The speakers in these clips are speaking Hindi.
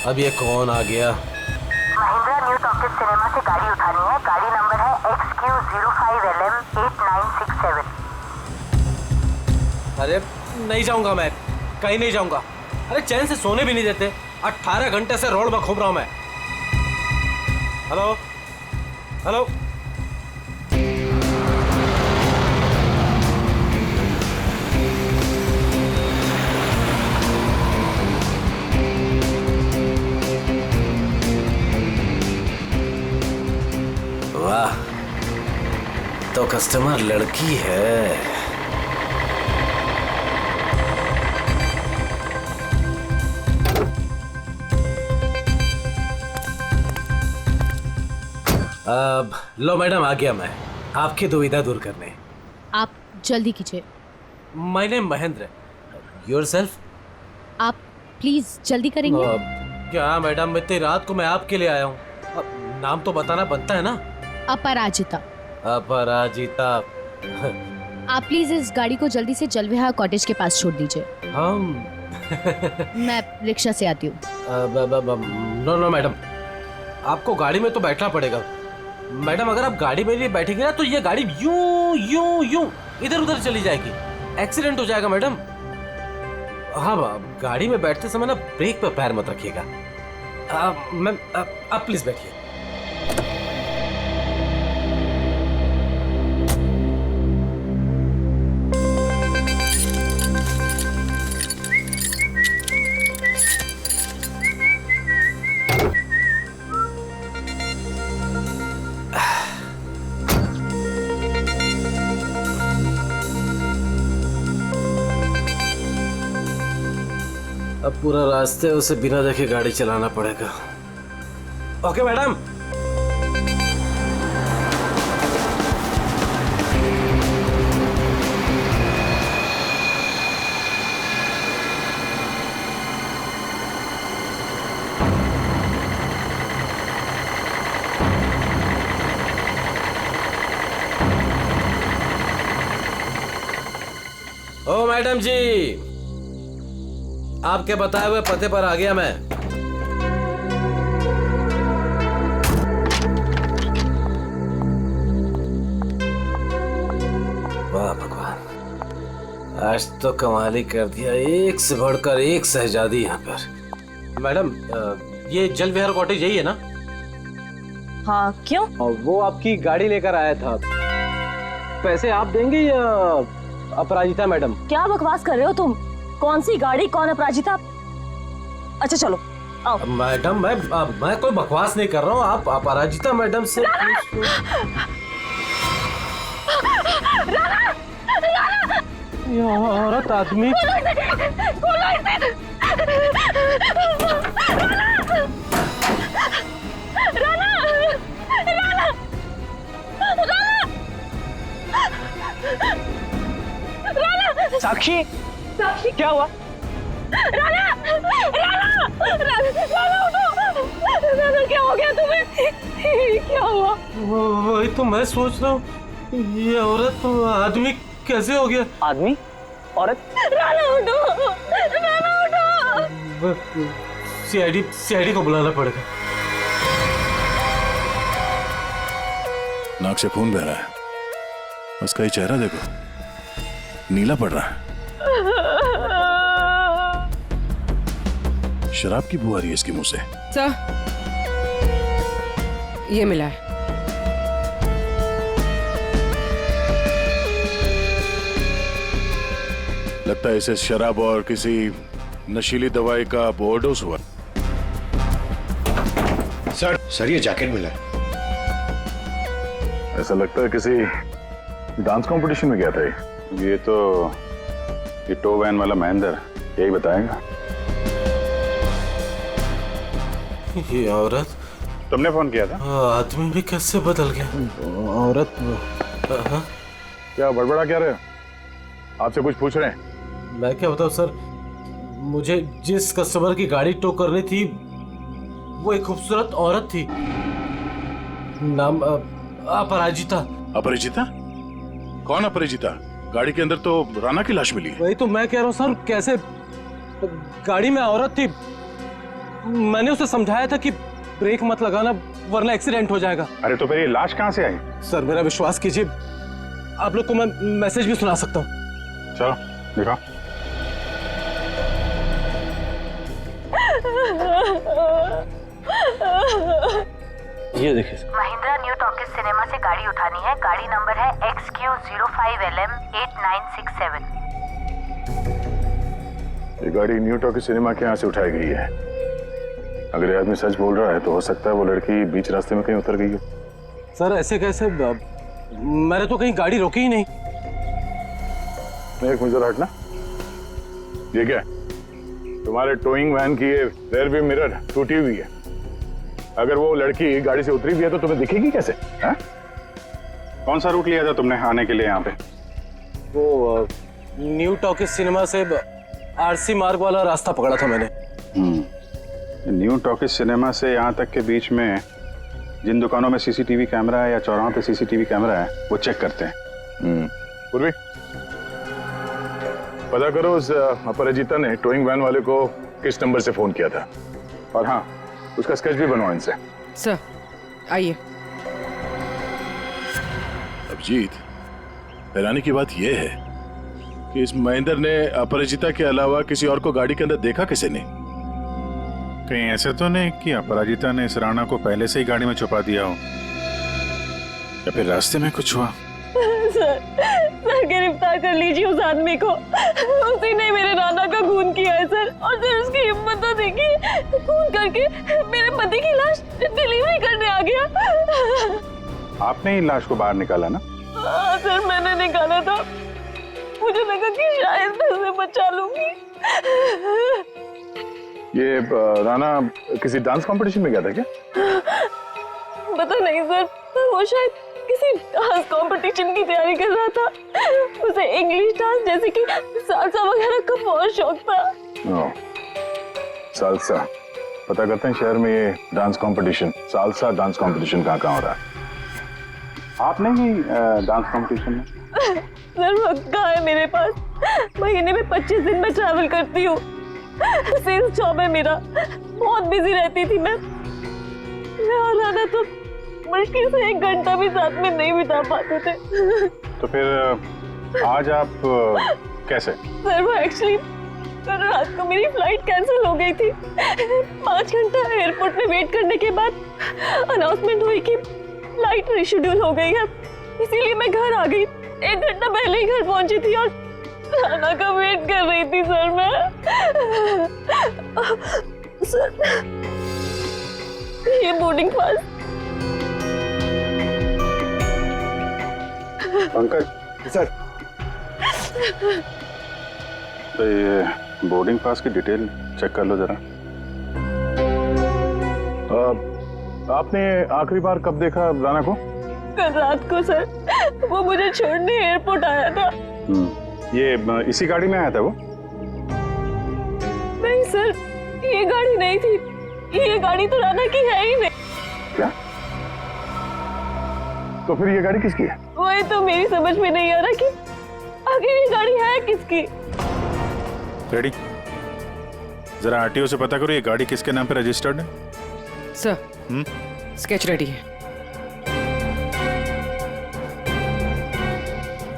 अब ये कौन आ गया? महिंद्रा न्यू टॉकीज सिनेमा से गाड़ी उठानी है। गाड़ी नंबर है XQ05LM8967। अरे नहीं जाऊंगा मैं, कहीं नहीं जाऊंगा। अरे चैन से सोने भी नहीं देते। 18 घंटे से रोड में घूम रहा हूं मैं। Hello hello. वाह, तो कस्टमर लड़की है। अब लो मैडम, आ गया मैं आपकी दुविधा दूर करने। आप जल्दी कीजिए। My name Mahendra. योरसेल्फ? आप प्लीज जल्दी करेंगे। क्या मैडम, इतनी रात को मैं आपके लिए आया हूँ। नाम तो बताना बनता है ना। अपराजिता। अपराजिता। आप प्लीज इस गाड़ी को जल्दी से जलविहार कॉटेज के पास छोड़ दीजिए। हम मैं रिक्शा से आती हूँ। नो नो मैडम, आपको गाड़ी में तो बैठना पड़ेगा। मैडम अगर आप गाड़ी में नहीं बैठेंगे ना तो ये गाड़ी यूं यूं यूं इधर उधर चली जाएगी, एक्सीडेंट हो जाएगा मैडम। हाँ, गाड़ी में बैठते समय ना ब्रेक पर पैर मत रखिएगा। मैम आप प्लीज बैठिए। अब पूरा रास्ते उसे बिना देखे गाड़ी चलाना पड़ेगा। Okay madam. ओ मैडम जी, आपके बताए हुए पते पर आ गया मैं। वाह भगवान, आज तो कमाल ही कर दिया। एक से बढ़कर एक शहजादी यहाँ पर। मैडम ये जल विहार कॉटेज यही है ना? हाँ, क्यों? वो आपकी गाड़ी लेकर आया था। पैसे आप देंगे या अपराजिता मैडम? क्या बकवास कर रहे हो तुम? कौन सी गाड़ी, कौन अपराजिता? अच्छा चलो आओ। मैडम मैं कोई बकवास नहीं कर रहा हूँ। आप अपराजिता मैडम से ये औरत आदमी। साक्षी, साक्षी क्या हुआ? राना, राना, राना उठो। राना क्या हो गया तुम्हें? क्या हुआ? वही तो मैं सोच रहा हूँ, ये औरत तो आदमी कैसे हो गया? आदमी? औरत? राना उठो, राना उठो। सीआईडी को बुलाना पड़ेगा। नाक से खून बह रहा है, उसका ही चेहरा देखो, नीला पड़ रहा है। शराब की बू आ रही है इसके मुंह से। सर, ये मिला है। लगता है इसे शराब और किसी नशीली दवाई का ओवरडोज हुआ। सर ये जैकेट मिला है। ऐसा लगता है किसी डांस कंपटीशन में गया था ये तो ये टो वैन वाला महेंद्र यही बताएगा। ये औरत, तुमने फोन किया था? आदमी भी कैसे बदल गया। औरत क्या बड़बड़ा क्या रहे हो? आपसे कुछ पूछ रहे हैं? मैं क्या बताऊं सर, मुझे जिस कस्टमर की गाड़ी टो करनी थी वो एक खूबसूरत औरत थी, नाम अपराजिता। अपरिचिता? कौन अपरिचिता? गाड़ी के अंदर तो राना की लाश मिली है। वही तो मैं कह रहा हूँ सर, कैसे गाड़ी में औरत थी, मैंने उसे समझाया था कि ब्रेक मत लगाना वरना एक्सीडेंट हो जाएगा। अरे तो फिर ये लाश कहाँ से आई? सर मेरा विश्वास कीजिए, आप लोग को मैं मैसेज भी सुना सकता हूँ। चलो दिखाओ। ये देखिए sir. Mahindra new talkies cinema से गाड़ी उठानी है। गाड़ी नंबर है XQ05LM8967। ये गाड़ी न्यू टॉकीज सिनेमा के यहाँ से उठाई गई है। अगर ये आदमी सच बोल रहा है तो हो सकता है वो लड़की बीच रास्ते में कहीं उतर गई हो। सर ऐसे कैसे, मैंने तो कहीं गाड़ी रोकी ही नहीं। एक मिनट हटना। ये क्या है? तुम्हारे टोइंग वैन की ये रेयर व्यू मिरर टूटी हुई है। अगर वो लड़की गाड़ी से उतरी भी है तो तुम्हें दिखेगी कैसे? है? कौन सा रूट लिया था तुमने आने के लिए यहाँ पे? वो न्यू टॉकीज सिनेमा से आरसी मार्ग वाला रास्ता पकड़ा था मैंने। न्यू टॉकीज सिनेमा से यहाँ तक के बीच में जिन दुकानों में सीसीटीवी कैमरा है या चौराहों पे सीसीटीवी कैमरा है वो चेक करते हैं। पूर्वी पता करो उस अपराजिता ने टोइंग वैन वाले को किस नंबर से फोन किया था, और हाँ उसका स्केच भी बनवाओ इनसे। सर आइए। अभिजीत, हैरानी की बात यह है कि इस महेंद्र ने अपराजिता के अलावा किसी और को गाड़ी के अंदर देखा किसी ने? कहीं ऐसे तो नहीं कि अपराजिता ने इस राणा को पहले से ही गाड़ी में छुपा दिया हो, या फिर रास्ते में कुछ हुआ? सर गिरफ्तार कर लीजिए उस आदमी को। उसी ने मेरे नाना का खून किया है सर। और सर उसकी हिम्मत तो देखिए, खून करके मेरे पति की लाश डिलीवरी करने आ गया। आपने ही लाश को बाहर निकाला ना? हाँ सर मैंने निकाला था। मुझे लगा कि शायद मैं उसे बचा लूंगी। ये राणा किसी डांस कंपटीशन में गया था क्या? पता नहीं सर, वो शायद किसी डांस कंपटीशन की तैयारी कर रहा था। उसे इंग्लिश डांस जैसे कि सालसा वगैरह का बहुत शौक था। सालसा, पता करते हैं शहर में ये dance competition, salsa dance competition कहाँ हो रहा है। आपने ही डांस कंपटीशन में? सर वक्त कहाँ है मेरे पास? महीने में 25 दिन में ट्रैवल करती हूँ। सेल्स जॉब है मेरा, बहुत बिजी रहती थी मैं और राना तो मुश्किल से 1 घंटा भी साथ में नहीं बिता पाते थे। तो फिर आज आप कैसे? सर वो एक्चुअली कल रात को मेरी फ्लाइट कैंसिल हो गई थी। 5 घंटा एयरपोर्ट में वेट करने के बाद अनाउंसमेंट हुई कि फ्लाइट रिशेड्यूल हो गई है, इसीलिए मैं घर आ गई। 1 घंटा पहले ही घर पहुंची थी और राना का वेट कर रही थी सर मैं। सर ये बोर्डिंग पास। पंकज सर, तो ये बोर्डिंग पास की डिटेल चेक कर लो जरा। आपने आखिरी बार कब देखा राणा को? कल रात को सर, वो मुझे छोड़ने एयरपोर्ट आया था। ये इसी गाड़ी में आया था वो? नहीं सर, ये गाड़ी नहीं थी। ये गाड़ी तो राणा की है ही नहीं। क्या? तो फिर ये गाड़ी किसकी है? वही तो मेरी समझ में नहीं आ रहा कि आखिर ये गाड़ी है किसकी। रेडी, जरा आरटीओ से पता करो ये गाड़ी किसके नाम पे रजिस्टर्ड है। सर स्केच रेडी है।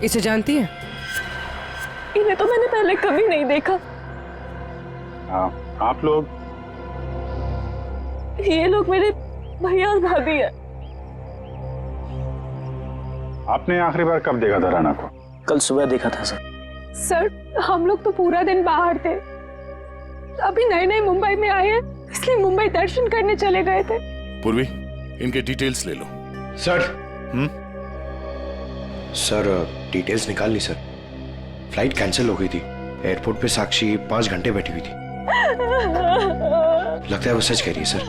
इसे जानती है? इन्हें तो मैंने पहले कभी नहीं देखा। हाँ, आप लोग? ये लोग मेरे भैया और भाभी है। आपने आखिरी बार कब देखा था राणा को? कल सुबह देखा था सर। सर हम लोग तो पूरा दिन बाहर थे, अभी नए नए मुंबई में आए हैं, इसलिए मुंबई दर्शन करने चले गए थे। पूर्वी, इनके डिटेल्स ले लो। सर सर डिटेल्स निकाल ली सर। फ्लाइट कैंसिल हो गई थी। एयरपोर्ट पे साक्षी 5 घंटे बैठी हुई थी। लगता है वो सच कह रही है सर।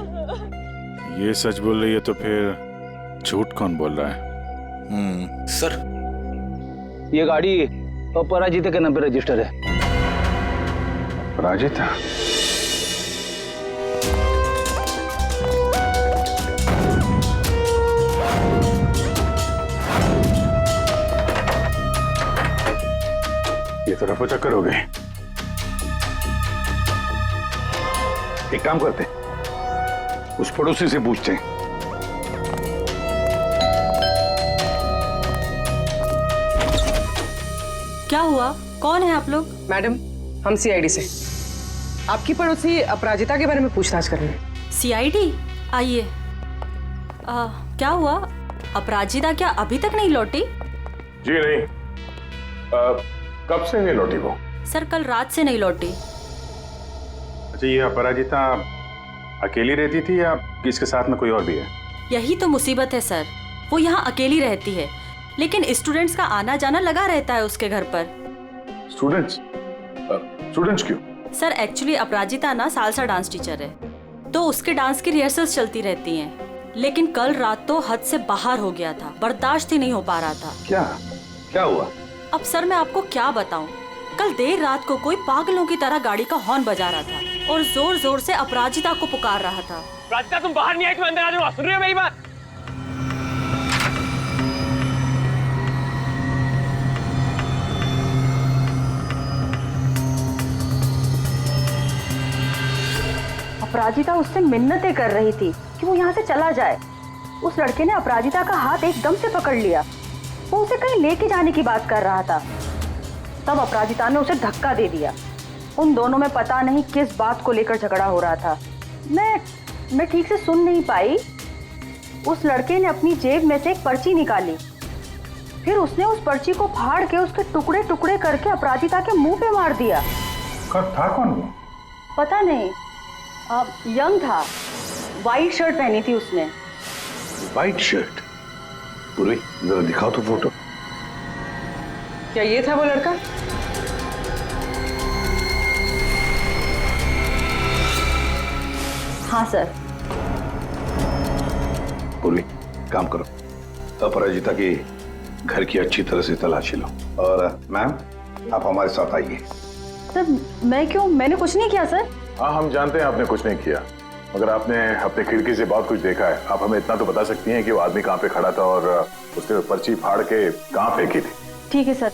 ये सच बोल रही है तो फिर झूठ कौन बोल रहा है? सर ये गाड़ी अपराजिता के नाम पे रजिस्टर है। अपराजिता? ये तो रफो चक्कर हो गए। एक काम करते, उस पड़ोसी से पूछते हैं। क्या हुआ? कौन है आप लोग? मैडम, हम सीआईडी से आपकी पड़ोसी अपराजिता के बारे में पूछताछ कर रहे हैं। सीआईडी? आइए। क्या हुआ? अपराजिता क्या अभी तक नहीं लौटी? जी नहीं। कब से नहीं लौटी वो? सर, कल रात से नहीं लौटी। अच्छा, ये अपराजिता अकेली रहती थी या इसके साथ में कोई और भी है? यही तो मुसीबत है सर, वो यहाँ अकेली रहती है, लेकिन स्टूडेंट्स का आना जाना लगा रहता है उसके घर पर। स्टूडेंट्स? स्टूडेंट्स क्यों? सर, एक्चुअली अपराजिता ना सालसा डांस टीचर है, तो उसके डांस की रिहर्सल्स चलती रहती हैं। लेकिन कल रात तो हद से बाहर हो गया था, बर्दाश्त ही नहीं हो पा रहा था। क्या हुआ? अब सर मैं आपको क्या बताऊं, कल देर रात को कोई पागलों की तरह गाड़ी का हॉर्न बजा रहा था और जोर जोर से अपराजिता को पुकार रहा था। अपराजिता, तुम बाहर नहीं आई, तुम अंदर आ जाओ। सुन रही हो मेरी बात? अपराजिता उससे मिन्नतें कर रही थी कि वो यहाँ से चला जाए। उस लड़के ने अपराजिता का हाथ एकदम से पकड़ लिया। वो उसे कहीं लेके जाने की बात कर रहा था। तब अपराजिता ने उसे धक्का दे दिया। उन दोनों में पता नहीं किस बात को लेकर झगड़ा हो रहा था। मैं ठीक से सुन नहीं पाई। उस लड़के ने अपनी जेब में से एक पर्ची निकाली, फिर उसने उस पर्ची को फाड़ के उसके टुकड़े टुकड़े करके अपराजिता के मुंह पे मार दिया। था कौन वो? पता नहीं, यंग था, वाइट शर्ट पहनी थी उसने। White shirt? पूरी जरा दिखाओ तो फोटो। क्या ये था वो लड़का? हाँ सर। पूरी काम करो, अपराजिता की घर की अच्छी तरह से तलाशी लो। और मैम, आप हमारे साथ आइए। सर मैं क्यों? मैंने कुछ नहीं किया सर। हाँ, हम जानते हैं आपने कुछ नहीं किया, मगर आपने अपने खिड़की से बहुत कुछ देखा है। आप हमें इतना तो बता सकती हैं कि वो आदमी कहाँ पे खड़ा था और उसने पर्ची फाड़ के कहाँ फेंकी थी? ठीक है सर।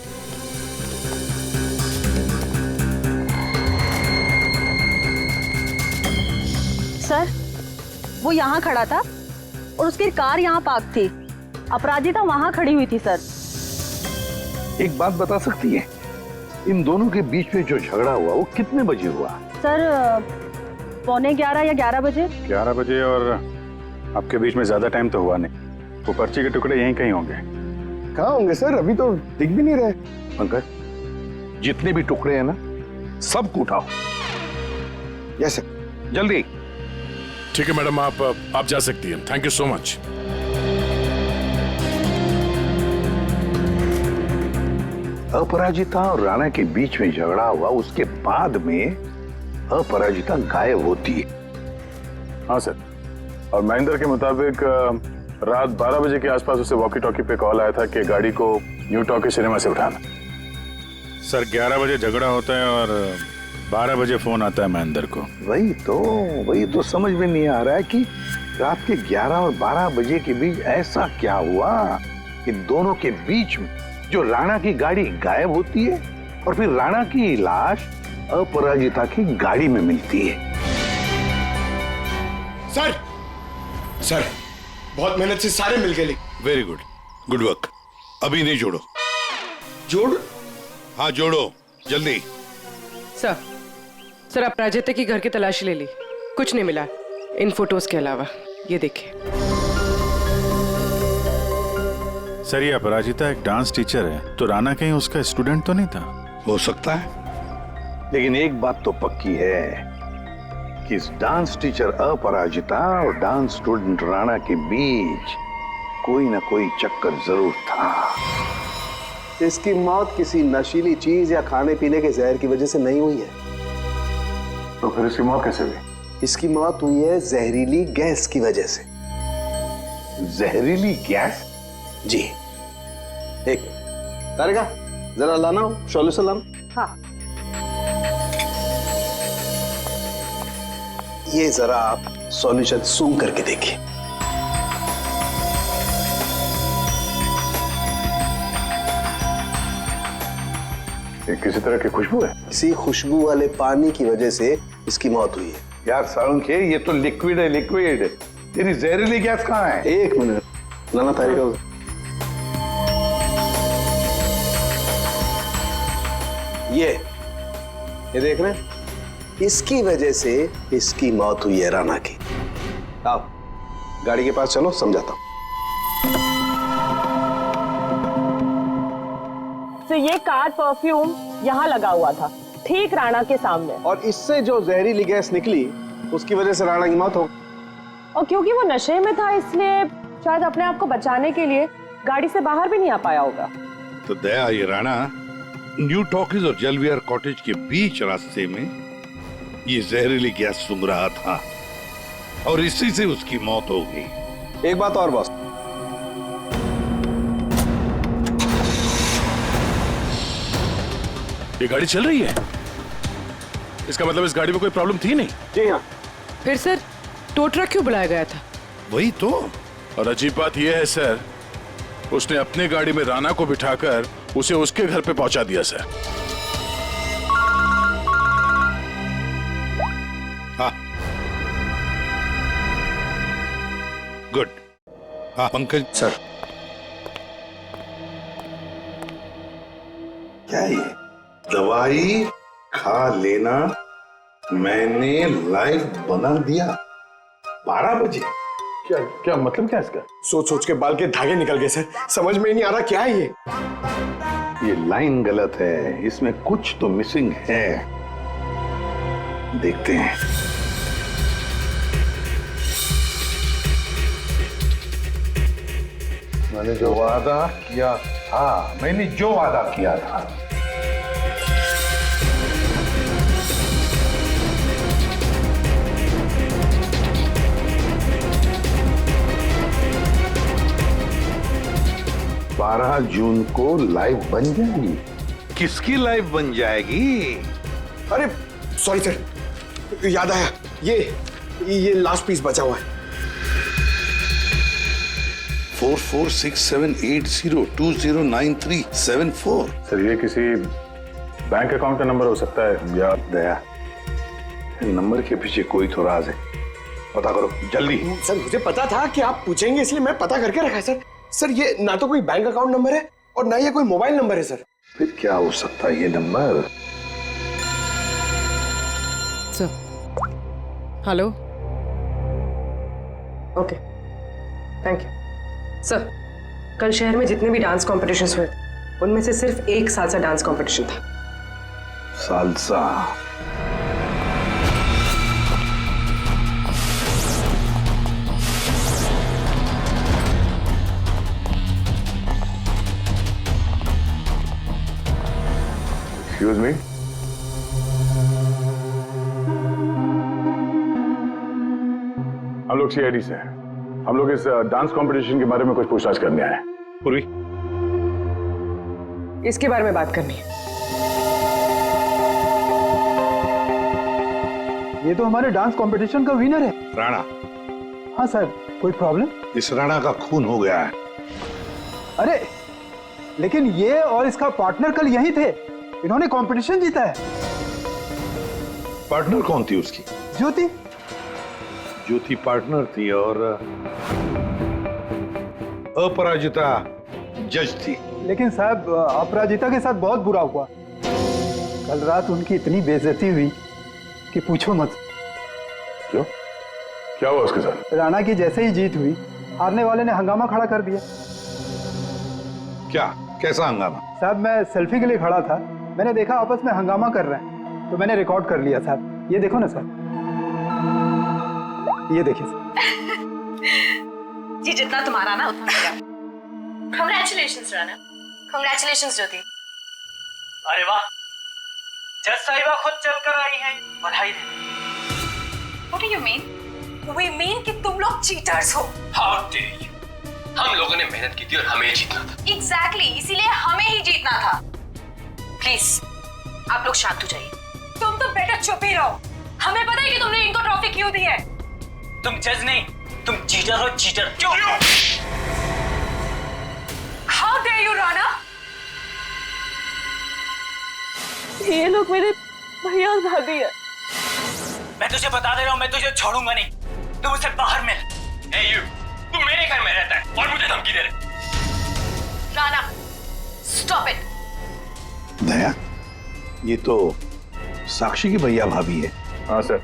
सर, वो यहाँ खड़ा था और उसकी कार यहाँ पार्क थी। अपराजिता वहाँ खड़ी हुई थी सर। एक बात बता सकती है, इन दोनों के बीच में जो झगड़ा हुआ वो कितने बजे हुआ? सर 11:15 या 11 बजे। 11 बजे, और आपके बीच में ज्यादा टाइम तो हुआ नहीं। वो पर्ची के टुकड़े यहीं कहीं होंगे। कहाँ होंगे सर? अभी तो दिख भी नहीं रहे। पंकज, जितने भी टुकड़े हैं ना, सबको उठाओ। Yes sir. जल्दी। ठीक है मैडम, आप जा सकती हैं। Thank you so much. Aparajita और राणा के बीच में झगड़ा हुआ, उसके बाद में अपराजिता गायब होती है। हाँ सर, और महेंद्र के मुताबिक रात 12 बजे के आसपास उसे वॉकी टॉकी पे कॉल आया था कि गाड़ी को न्यू टॉकी सिनेमा से उठाना। सर 11 बजे झगड़ा होता है और 12 बजे फोन आता है महेंद्र को। वही तो समझ में नहीं आ रहा है कि रात के 11 और 12 बजे के बीच ऐसा क्या हुआ कि दोनों के बीच में जो राणा की गाड़ी गायब होती है और फिर राणा की लाश अपराजिता की गाड़ी में मिलती है। सर बहुत मेहनत से सारे मिल गए। Very good, good work. अभी नहीं जोड़ो। जोड़? हाँ जोड़ो, जल्दी। सर अपराजिता की घर की तलाशी ले ली, कुछ नहीं मिला इन फोटोज के अलावा। ये देखिए सर, ये अपराजिता एक डांस टीचर है, तो राणा कहीं उसका स्टूडेंट तो नहीं था? हो सकता है, लेकिन एक बात तो पक्की है कि इस डांस टीचर अपराजिता और डांस स्टूडेंट राणा के बीच कोई ना कोई चक्कर जरूर था। इसकी मौत किसी नशीली चीज या खाने पीने के जहर की वजह से नहीं हुई है। तो फिर इसकी मौत कैसे हुई? इसकी मौत हुई है जहरीली गैस की वजह से। जहरीली गैस? जी। एक तारिका, जरा लाना सॉल्यूशन लाना। हाँ। ये जरा आप सॉल्यूशन सूंघ करके देखिए। किसी तरह की खुशबू है? किसी खुशबू वाले पानी की वजह से इसकी मौत हुई है। यार साळुंखे, ये तो लिक्विड है, लिक्विड। तेरी जहरीली गैस कहाँ है? एक मिनट, नाना तारिका। ये देख रहे हैं? इसकी वजह से इसकी मौत हुई है राणा की। आओ गाड़ी के पास चलो, समझाता हूं। तो ये कार परफ्यूम यहाँ लगा हुआ था, ठीक राणा के सामने, और इससे जो जहरीली गैस निकली उसकी वजह से राणा की मौत हो। और क्योंकि वो नशे में था इसलिए शायद अपने आप को बचाने के लिए गाड़ी से बाहर भी नहीं आ पाया होगा। तो दया, ये राणा न्यू टॉकीज और जलविहार कॉटेज के बीच रास्ते में ये जहरीली गैस सूंघ रहा था और इसी से उसकी मौत हो गई। एक बात और बॉस, ये गाड़ी चल रही है, इसका मतलब इस गाड़ी में कोई प्रॉब्लम थी नहीं। जी हाँ। फिर सर टो ट्रक क्यों बुलाया गया था? वही तो। और अजीब बात यह है सर, उसने अपने गाड़ी में राणा को बिठाकर उसे उसके घर पे पहुंचा दिया सर। हाँ, गुड। हाँ पंकज सर। क्या ये दवाई खा लेना मैंने लाइव बना दिया 12 बजे। क्या क्या मतलब क्या इसका? सोच सोच के बाल के धागे निकल गए सर, समझ में ही नहीं आ रहा क्या है ये लाइन गलत है, इसमें कुछ तो मिसिंग है। देखते हैं। मैंने जो वादा किया था, बारह जून को लाइव बन जाएगी। किसकी लाइव बन जाएगी? अरे सॉरी सर, याद आया, ये लास्ट पीस बचा हुआ है। 446780209374। सर ये किसी बैंक अकाउंट का नंबर हो सकता है या दया, नंबर के पीछे कोई तो राज है, पता करो जल्दी। सर मुझे पता था कि आप पूछेंगे इसलिए मैं पता करके रखा है सर। सर ये ना तो कोई बैंक अकाउंट नंबर है और ना ये कोई मोबाइल नंबर है सर। फिर क्या हो सकता है ये number? Sir hello, okay thank you sir. कल शहर में जितने भी डांस कॉम्पिटिशन्स हुए उनमें से सिर्फ एक सालसा डांस कॉम्पिटिशन था। सालसा? एक्सक्यूज मी, हम लोग सीआईडी से हैं। हम लोग इस डांस कंपटीशन के बारे में कुछ पूछताछ करने आए हैं। पूरी इसके बारे में बात करनी है। ये तो हमारे डांस कंपटीशन का विनर है। राणा। हाँ सर, कोई प्रॉब्लम? इस राणा का खून हो गया है। अरे लेकिन ये और इसका पार्टनर कल यही थे, इन्होंने कंपटीशन जीता है। पार्टनर कौन थी उसकी? ज्योति। ज्योति पार्टनर थी और अपराजिता जज थी। लेकिन साहब अपराजिता के साथ बहुत बुरा हुआ। कल रात उनकी इतनी बेइज्जती हुई कि पूछो मत। क्यों? क्या हुआ उसके साथ? राणा की जैसे ही जीत हुई, हारने वाले ने हंगामा खड़ा कर दिया। क्या? कैसा हंगामा? साहब मैं सेल्फी के लिए खड़ा था, मैंने देखा आपस में हंगामा कर रहे हैं, तो मैंने रिकॉर्ड कर लिया साहब। ये देखो ना सर, ये देखिए जी, जितना तुम्हारा ना उतना मेरा। कांग्रेचुलेशंस राणा। कांग्रेचुलेशंस ज्योति। अरे वाह, जज साहिबा खुद चलकर आई हैं, बधाई दे। What do you mean? We mean कि तुम लोग चीटर्स हो। How dare you? हम लोगों ने मेहनत की थी और हमें जीतना था। Exactly, इसीलिए हमें ही जीतना था। प्लीज आप लोग शांत हो जाइए। तुम तो बेटर चुप ही रहो। हमें पता है कि तुमने इनको ट्रॉफी क्यों दी है। तुम जज नहीं, तुम चीटर हो, चीटर। क्यों? How dare you, Rana? ये लोग मेरे भैया और भाभी है। मैं तुझे बता दे रहा हूँ, मैं तुझे छोड़ूंगा नहीं। तू मुझसे बाहर मिल। ए यू, तू मेरे घर में रहता है और मुझे धमकी दे रहे। Rana, stop it. दया, ये तो साक्षी की भैया भाभी है। हाँ सर,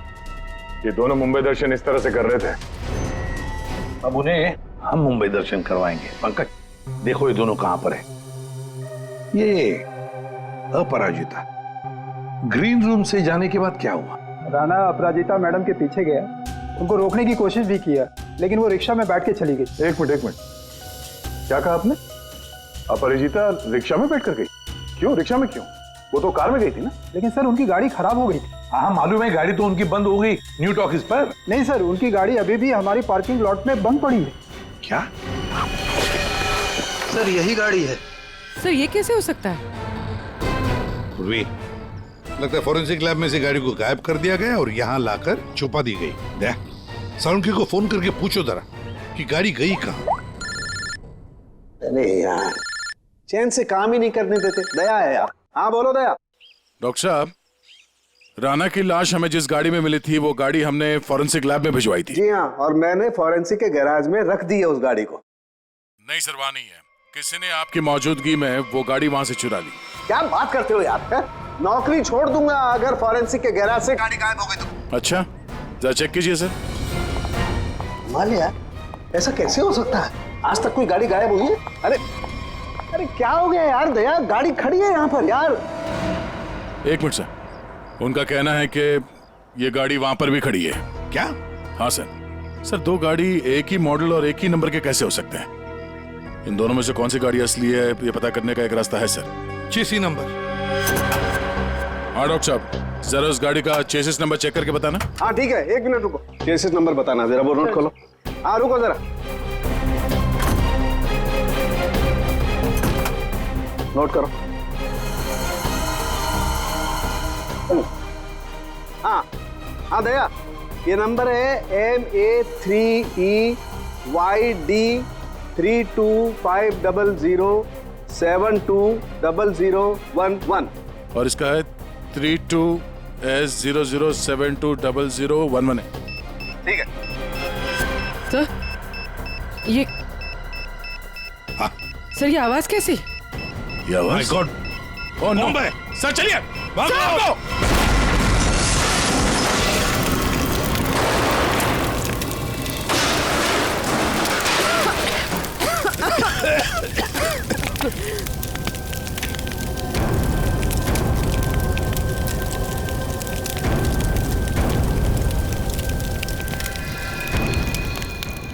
ये दोनों मुंबई दर्शन इस तरह से कर रहे थे। अब उन्हें हम मुंबई दर्शन करवाएंगे। पंकज, देखो ये दोनों कहां पर है। ये अपराजिता ग्रीन रूम से जाने के बाद क्या हुआ? राणा अपराजिता मैडम के पीछे गया, उनको रोकने की कोशिश भी किया, लेकिन वो रिक्शा में बैठ के चली गई। एक मिनट, क्या कहा आपने? अपराजिता रिक्शा में बैठ कर गई? क्यों रिक्शा में क्यों? वो तो कार में गई थी ना। लेकिन सर उनकी गाड़ी खराब हो गई थी। हाँ मालूम है, गाड़ी तो उनकी बंद हो गई न्यू टॉकीज पर। नहीं सर, उनकी गाड़ी अभी भी हमारी पार्किंग लॉट में बंद पड़ी है। क्या? सर यही गाड़ी है। सर ये कैसे हो सकता है? लगता है फॉरेंसिक लैब में से गाड़ी को गायब कर दिया गया और यहाँ लाकर छुपा दी गई। दया, सालुंकी को फोन करके पूछो जरा कि गाड़ी गई कहाँ। अरे यार, चैन से काम ही नहीं करने देते। दया है यार। हाँ बोलो दया। डॉक्टर साहब, राणा की लाश हमें जिस गाड़ी में मिली थी वो गाड़ी हमने फॉरेंसिक लैब में भिजवाई थी। जी हाँ, और मैंने फॉरेंसिक के गैराज में रख दी है उस गाड़ी को। नहीं सर, वहाँ नहीं है। किसी ने आपकी मौजूदगी में वो गाड़ी वहाँ से चुरा ली। क्या बात करते हो यार? है? नौकरी छोड़ दूंगा अगर फॉरेंसिक के गैराज से गाड़ी गायब हो गई तो। अच्छा, जरा चेक कीजिए सर। मान यार, ऐसा कैसे हो सकता है? आज तक कोई गाड़ी गायब हुई है? अरे अरे क्या हो गया यार? दया, गाड़ी खड़ी है यहाँ पर यार। एक मिनट सर, उनका कहना है कि ये गाड़ी वहां पर भी खड़ी है। क्या? हाँ सर, दो गाड़ी एक ही मॉडल और एक ही नंबर के कैसे हो सकते हैं? इन दोनों में से कौन सी गाड़ी असली है ये पता करने का एक रास्ता है सर। चेसी नंबर। हाँ डॉक्टर साहब, जरा उस गाड़ी का चेसिस नंबर चेक करके बताना। हाँ ठीक है, एक मिनट रुको। चेसिस नंबर बताना जरा, वो नोट खोलो। हाँ रुको जरा, नोट करो। हाँ हाँ दया, ये नंबर है MA3EYD325007200011 और इसका है 32S00720011 है। ठीक है सर, ये सर ये आवाज कैसी? ये आवाज? My god, oh no. Bomb है। सर चलिए, भागो।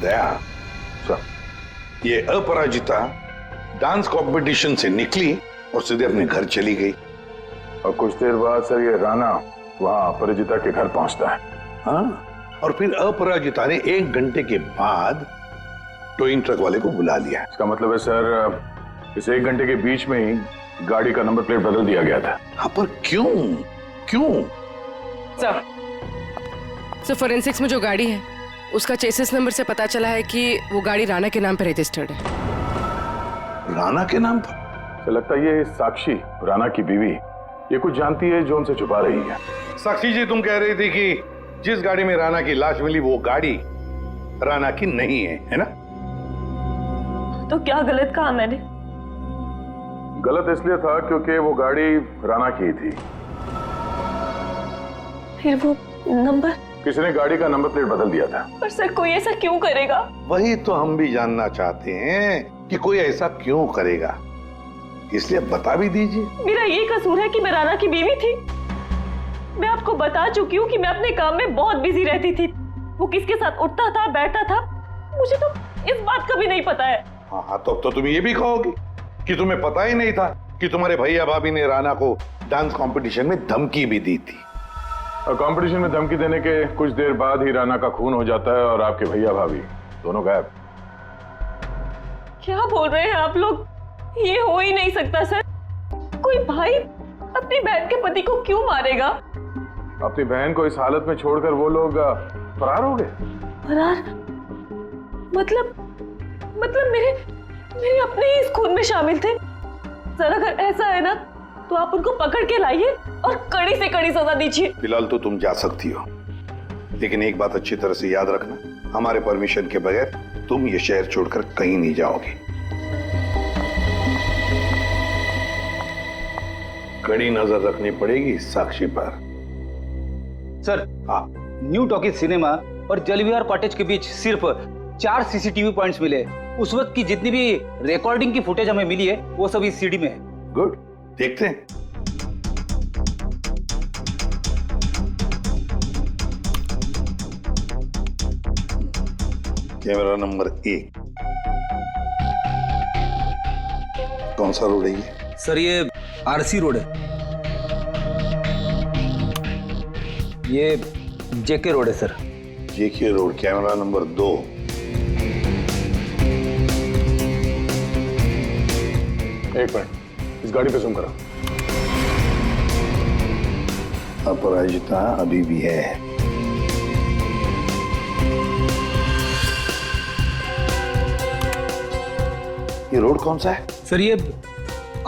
दया सर, ये अपराजिता डांस कंपटीशन से निकली और सीधे अपने घर चली गई। और कुछ देर बाद सर ये राणा वहां अपराजिता के घर पहुंचता है। हाँ, और फिर अपराजिता ने 1 घंटे के बाद टोइंग ट्रक वाले को बुला लिया। इसका मतलब है सर, इस 1 घंटे के बीच में ही गाड़ी का नंबर प्लेट बदल दिया गया था। हाँ, पर क्यों? सर फोरेंसिक्स में जो गाड़ी है उसका चेसिस नंबर से पता चला है कि वो गाड़ी राणा के नाम पर रजिस्टर्ड है। राणा के नाम पर? तो लगता है ये साक्षी, राणा की बीवी, ये कुछ जानती है जो उनसे छुपा रही है। साक्षी जी, तुम कह रही थी कि जिस गाड़ी में राणा की लाश मिली वो गाड़ी राणा की नहीं है ना? तो क्या गलत कहा मैंने? गलत इसलिए था क्योंकि वो गाड़ी राणा की थी। फिर वो नंबर? किसी ने गाड़ी का नंबर प्लेट बदल दिया था। पर सर कोई ऐसा क्यों करेगा? वही तो हम भी जानना चाहते हैं कि कोई ऐसा क्यों करेगा, इसलिए बता भी दीजिए। मेरा ये कसूर है कि मैं राणा की बीवी थी। मैं आपको बता चुकी हूँ कि मैं अपने काम में बहुत बिजी रहती थी। वो किसके साथ उठता था, बैठता था, मुझे तो इस बात का भी नहीं पता है। हाँ, तो तुम ये भी कहोगी कि तुम्हें पता ही नहीं था कि तुम्हारे भैया भाभी ने राणा को डांस कंपटीशन में धमकी भी दी थी। और कंपटीशन में धमकी देने के कुछ देर बाद ही राणा का खून हो जाता है और आपके भैया भाभी दोनों गायब। क्या बोल रहे हैं आप लोग? ये हो ही नहीं सकता सर। कोई भाई अपनी बहन के पति को क्यों मारेगा? अपनी बहन को इस हालत में छोड़कर वो लोग फरार हो गए। फरार? मतलब मेरे अपने ही इस खून में शामिल थे। सर अगर ऐसा है ना तो आप उनको पकड़ के लाइए और कड़ी से कड़ी सजा दीजिए। फिलहाल तो तुम जा सकती हो, लेकिन एक बात अच्छी तरह से याद रखना, हमारे परमिशन के बगैर तुम ये शहर छोड़कर कहीं नहीं जाओगे। कड़ी नजर रखनी पड़ेगी साक्षी पर। सर, न्यू टॉकीज सिनेमा और जलविहार कॉटेज के बीच सिर्फ 4 सीसीटीवी पॉइंट्स मिले। उस वक्त की जितनी भी रिकॉर्डिंग की फुटेज हमें मिली है वो सब इस सीडी में है। गुड, देखते हैं। कैमरा नंबर 1, कौन सा रोड है ये? सर ये आरसी रोड है। ये जेके रोड है सर। जेके रोड, कैमरा नंबर 2। एक मिनट, इस गाड़ी पे जूम करो। अपराजिता अभी भी है। ये रोड कौन सा है? सर ये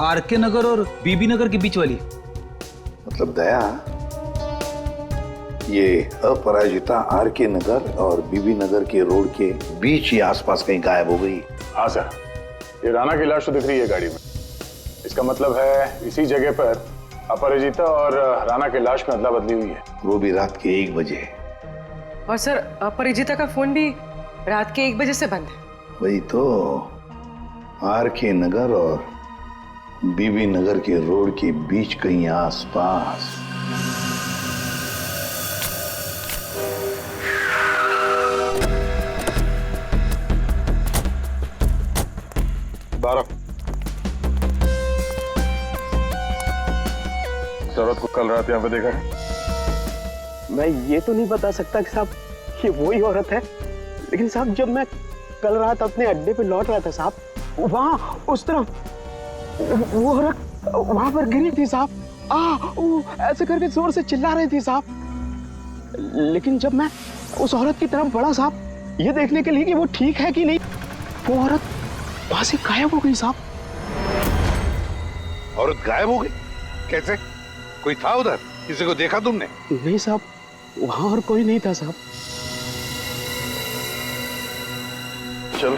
आरके नगर और बीबी नगर के बीच वाली। मतलब दया, ये अपराजिता आरके नगर और बीबी नगर के रोड के बीच ही आसपास कहीं गायब हो गई। हाँ सर, ये राणा की लाश तो दिख रही है गाड़ी में। इसका मतलब है इसी जगह पर अपराजिता और राणा की लाश में अदला बदली हुई है। वो भी रात के 1 बजे। और सर अपरिजिता का फोन भी रात के 1 बजे से बंद है। वही तो, आरके नगर और बीबी नगर के रोड के बीच कहीं आसपास। इस औरत को कल रात यहाँ पे देखा है? मैं ये तो नहीं बता सकता कि साहब ये वही औरत है, लेकिन साहब जब मैं कल रात अपने अड्डे पे लौट रहा था साहब, वहाँ उस तरफ वो औरत वहां पर गिरी थी साहब। वो ऐसे करके जोर से चिल्ला रही थी साहब। लेकिन जब मैं उस औरत की तरफ बढ़ा साहब, ये देखने के लिए कि वो ठीक है कि नहीं, वो औरत वहां से गायब हो गई साहब। औरत गायब हो गई? कैसे? कोई था उधर? किसी को देखा तुमने? नहीं साहब, वहां और कोई नहीं था साहब। चलो।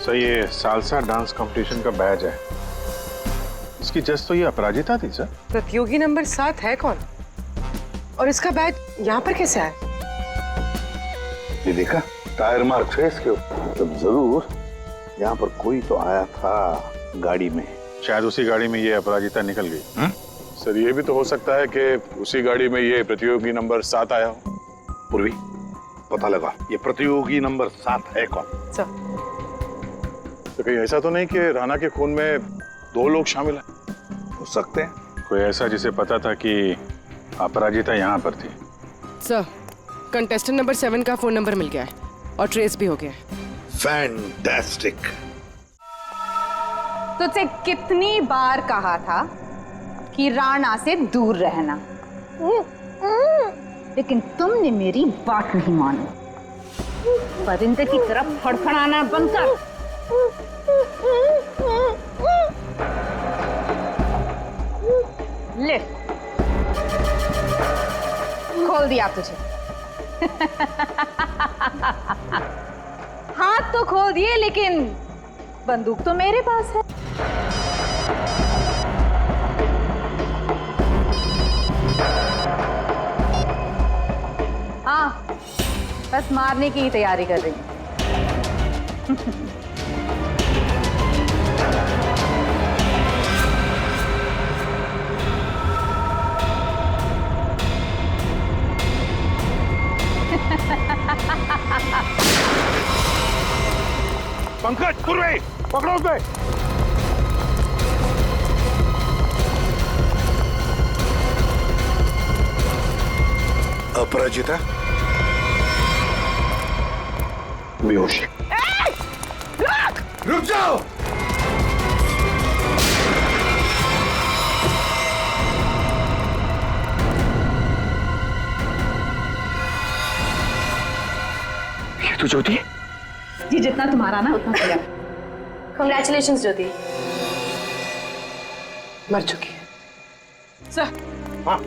सर ये सालसा डांस कंपटीशन का बैच है। इसकी जज तो ये अपराजिता थी सर। प्रतियोगी नंबर 7 है कौन? और इसका बैच यहाँ पर कैसे आया? ये देखा, टायर मार्क है इसके ऊपर। तब जरूर यहाँ पर कोई तो आया था गाड़ी में। शायद उसी गाड़ी में ये अपराजिता निकल गई। सर ये भी तो हो सकता है कि उसी गाड़ी में ये प्रतियोगी नंबर 7 आया हो। पूर्वी, पता लगा ये प्रतियोगी नंबर 7 है कौन? सर तो कहीं ऐसा तो नहीं कि राणा के खून में 2 लोग शामिल हैं? हो सकते हैं। कोई ऐसा जिसे पता था कि अपराजिता यहाँ पर थी। सर कंटेस्टेंट नंबर 7 का फोन नंबर मिल गया है और ट्रेस भी हो गया है। फैंटास्टिक। तुझसे कितनी बार कहा था कि राणा से दूर रहना, लेकिन तुमने मेरी बात नहीं मानी। परिंदे की तरफ फड़फड़ाना बंद कर। ले, खोल दिया तुझे। हाथ तो खोल दिए, लेकिन बंदूक तो मेरे पास है। हाँ, बस मारने की ही तैयारी कर रही हूँ। पंकज, पूर्वी, पकड़ो उसे। अपराजिता बेहोश। रुक जाओ। तू ज्योति? जी जितना तुम्हारा ना उतना मेरा। कांग्रेचुलेशंस ज्योति। मर चुकी है सर। हाँ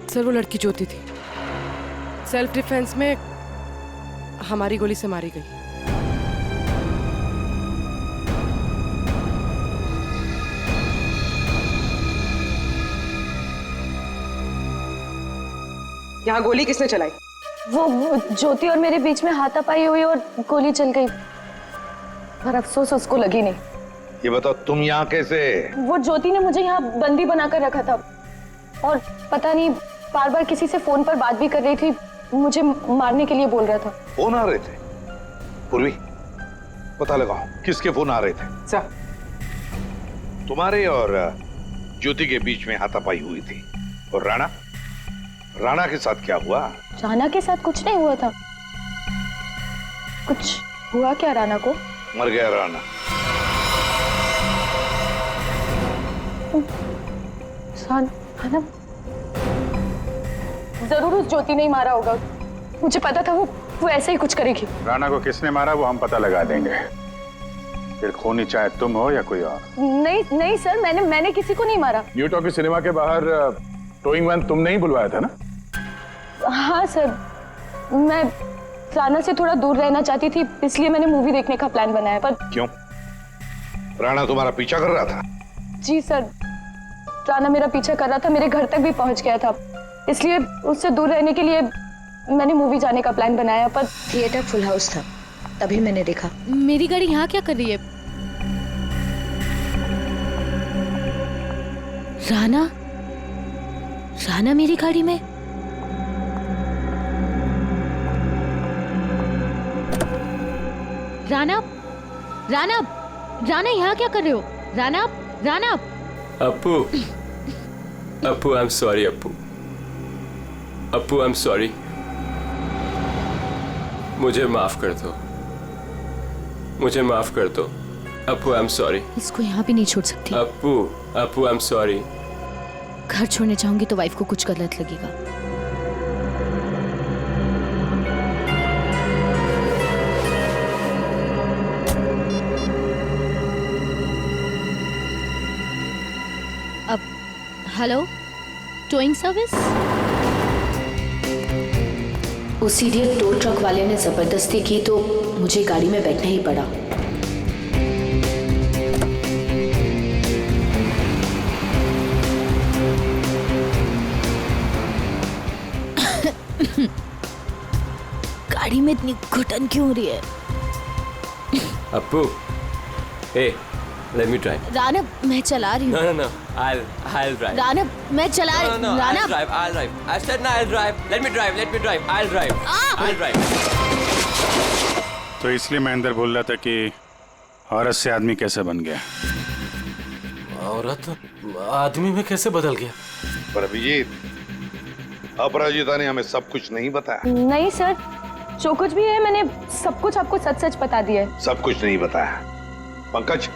सर, वो लड़की ज्योति थी, सेल्फ डिफेंस में हमारी गोली से मारी गई। यहाँ गोली किसने चलाई? वो ज्योति और मेरे बीच में हाथापाई हुई और गोली चल गई, पर अफसोस उसको लगी नहीं। ये बताओ तुम यहाँ कैसे? वो ज्योति ने मुझे यहाँ बंदी बनाकर रखा था और पता नहीं बार बार किसी से फोन पर बात भी कर रही थी, मुझे मारने के लिए बोल रहा था। फोन आ रहे थे? पूर्वी पता लगाओ किसके फोन आ रहे थे। सर तुम्हारे और ज्योति के बीच में हाथापाई हुई थी। और राणा, राणा के साथ क्या हुआ? राणा के साथ कुछ नहीं हुआ था। कुछ हुआ क्या राणा को? मर गया राणा। राणा जरूर उस ज्योति ने ही मारा होगा, मुझे पता था वो ऐसे ही कुछ करेगी। राणा को किसने मारा वो हम पता लगा देंगे, फिर खूनी चाहे तुम हो या कोई और। नहीं नहीं सर, मैंने किसी को नहीं मारा। न्यू टॉकी सिनेमा के बाहर टोइंग वैन तुमने ही बुलवाया था ना? हाँ सर, मैं राणा से थोड़ा दूर रहना चाहती थी, इसलिए मैंने मूवी देखने का प्लान बनाया। पर क्यों? राणा तुम्हारा पीछा कर रहा था? जी सर, राणा मेरा पीछा कर रहा था, मेरे घर तक भी पहुंच गया था, इसलिए उससे दूर रहने के लिए मैंने मूवी जाने का प्लान बनाया। पर थिएटर फुल हाउस था, तभी मैंने देखा। मेरी गाड़ी यहाँ क्या कर रही है? राणा, राणा मेरी गाड़ी में? राणा, राणा, राणा यहाँ क्या कर रहे हो? Rana, Rana. Appu, Appu I am sorry Appu, Appu I am sorry, मुझे माफ कर दो, मुझे माफ कर दो अप्पू, आई एम सॉरी। इसको यहाँ भी नहीं छोड़ सकती। Appu, Appu I am sorry. घर छोड़ने चाहूंगी तो वाइफ को कुछ गलत लगेगा। अब हेलो, टोइंग सर्विस? उस इडियट टो ट्रक वाले ने जबरदस्ती की तो मुझे गाड़ी में बैठना ही पड़ा। गाड़ी में इतनी घुटन क्यों हो रही है? Appu, hey, let me drive. Rana, मैं चला रही हूँ। No, no, no, I'll drive. Rana, मैं चला रही हूँ। No, Rana, I'll drive. I said no, I'll drive. Let me drive. I'll drive. तो इसलिए मैं अंदर बोल रहा था कि औरत से आदमी कैसे बन गया? औरत आदमी में कैसे बदल गया? पर अभिजीत, अपराजिता ने हमें सब कुछ नहीं बताया। नहीं सर, जो कुछ भी है मैंने सब कुछ आपको सच सच बता दिया है। सब कुछ नहीं बताया। पंकज,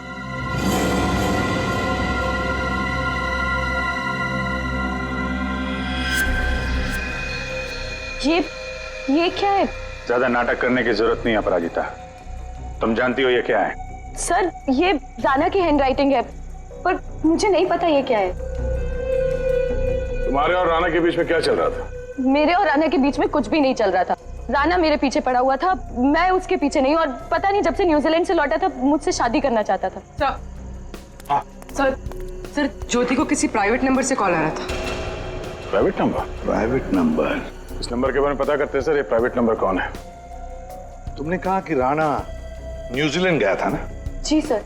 ये क्या है? ज्यादा नाटक करने की जरूरत नहीं अपराजिता, तुम जानती हो ये क्या है? सर, ये राणा की हैंडराइटिंग है, पर मुझे नहीं पता ये क्या है। तुम्हारे और राणा के बीच में क्या चल रहा था? मेरे और राणा के बीच में कुछ भी नहीं चल रहा था। राणा मेरे पीछे पड़ा हुआ था, मैं उसके पीछे नहीं, और पता नहीं जब से न्यूजीलैंड से लौटा था मुझसे शादी करना चाहता था। सर, ज्योति को किसी प्राइवेट नंबर से कॉल आ रहा था। Private number? Private number? इस नंबर के बारे में पता करते हैं सर, ये प्राइवेट नंबर कौन है? तुमने कहा कि राणा न्यूजीलैंड गया था ना? जी सर।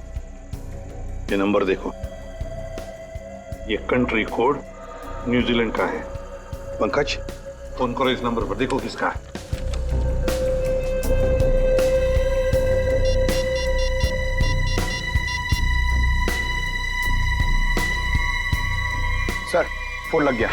ये नंबर देखो, ये कंट्री कोड न्यूजीलैंड का है। पंकज, फोन करो इस नंबर पर, देखो किसका है। सर, फोन लग गया।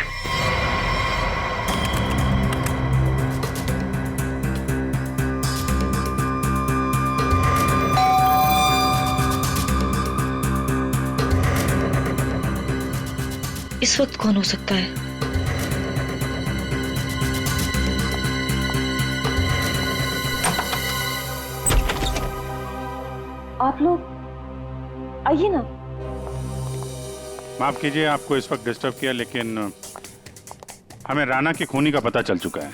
इस वक्त कौन हो सकता है? आप लोग आइए ना। माफ कीजिए आपको इस वक्त डिस्टर्ब किया, लेकिन हमें राणा की खूनी का पता चल चुका है।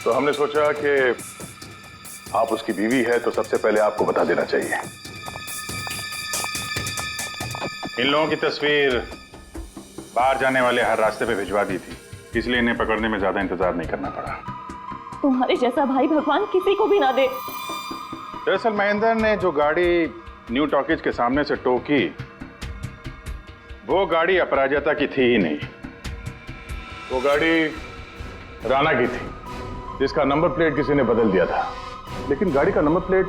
तो हमने सोचा कि आप उसकी बीवी है तो सबसे पहले आपको बता देना चाहिए। इन लोगों की तस्वीर बाहर जाने वाले हर रास्ते पे भिजवा दी थी, इसलिए इन्हें पकड़ने में ज्यादा इंतजार नहीं करना पड़ा। तुम्हारे जैसा भाई भगवान किसी को भी ना दे। दरअसल महेंद्र ने जो गाड़ी न्यू टॉकीज के सामने से टो की, वो गाड़ी अपराजिता की थी ही नहीं। वो गाड़ी राणा की थी, जिसका नंबर प्लेट किसी ने बदल दिया था। लेकिन गाड़ी का नंबर प्लेट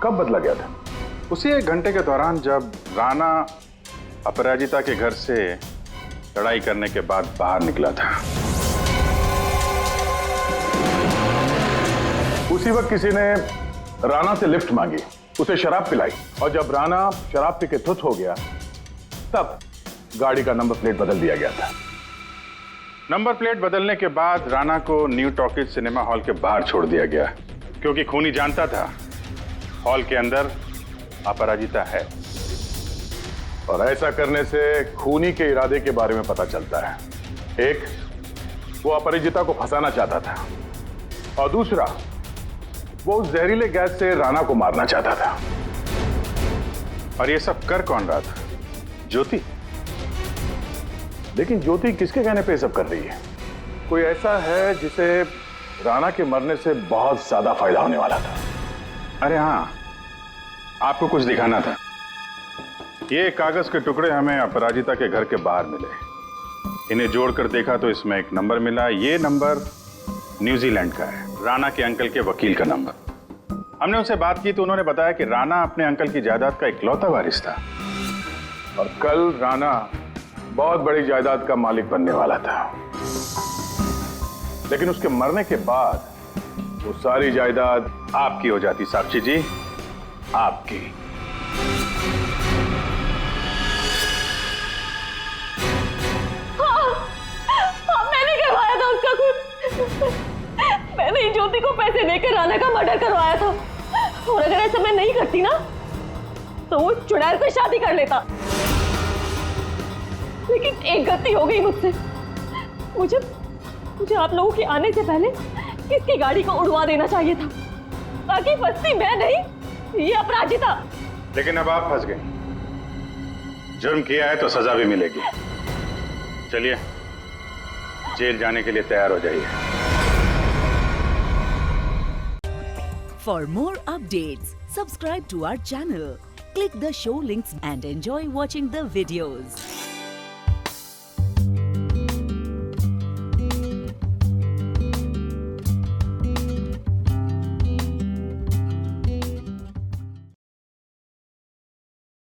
कब बदला गया था? उसी 1 घंटे के दौरान जब राणा अपराजिता के घर से लड़ाई करने के बाद बाहर निकला था। उसी वक्त किसी ने राणा से लिफ्ट मांगी, उसे शराब पिलाई, और जब राणा शराब पी के धुत हो गया तब गाड़ी का नंबर प्लेट बदल दिया गया था। नंबर प्लेट बदलने के बाद राणा को न्यू टॉकीज सिनेमा हॉल के बाहर छोड़ दिया गया, क्योंकि खूनी जानता था हॉल के अंदर अपराजिता है। और ऐसा करने से खूनी के इरादे के बारे में पता चलता है। एक, वो अपराजिता को फंसाना चाहता था, और दूसरा, वो उस जहरीले गैस से राणा को मारना चाहता था। और ये सब कर कौन रहा था? ज्योति। लेकिन ज्योति किसके कहने पे सब कर रही है? कोई ऐसा है जिसे राणा के मरने से बहुत ज्यादा फायदा होने वाला था। अरे हाँ, आपको कुछ दिखाना था। ये कागज के टुकड़े हमें अपराजिता के घर के बाहर मिले। इन्हें जोड़कर देखा तो इसमें एक नंबर मिला। ये नंबर न्यूजीलैंड का है, राणा के अंकल के वकील का नंबर। हमने उनसे बात की तो उन्होंने बताया कि राणा अपने अंकल की जायदाद का इकलौता वारिस था, और कल राणा बहुत बड़ी जायदाद का मालिक बनने वाला था। लेकिन उसके मरने के बाद वो सारी जायदाद आपकी हो जाती। साक्षी जी, आपकी। हाँ, मैंने करवाया था उसका खून। मैंने ही ज्योति को पैसे देकर राणा का मर्डर करवाया था। और अगर ऐसा मैं नहीं करती ना, तो वो चुड़ैल से शादी कर लेता। लेकिन एक गलती हो गई मुझसे। मुझे आप लोगों के आने से पहले इसकी गाड़ी को उड़वा देना चाहिए था, ताकि फंसती मैं नहीं, ये अपराजिता। लेकिन अब आप फंस गई। जुर्म किया है तो सजा भी मिलेगी। चलिए, जेल जाने के लिए तैयार हो जाइए। For more updates, subscribe to our channel, click the show links and enjoy watching the videos.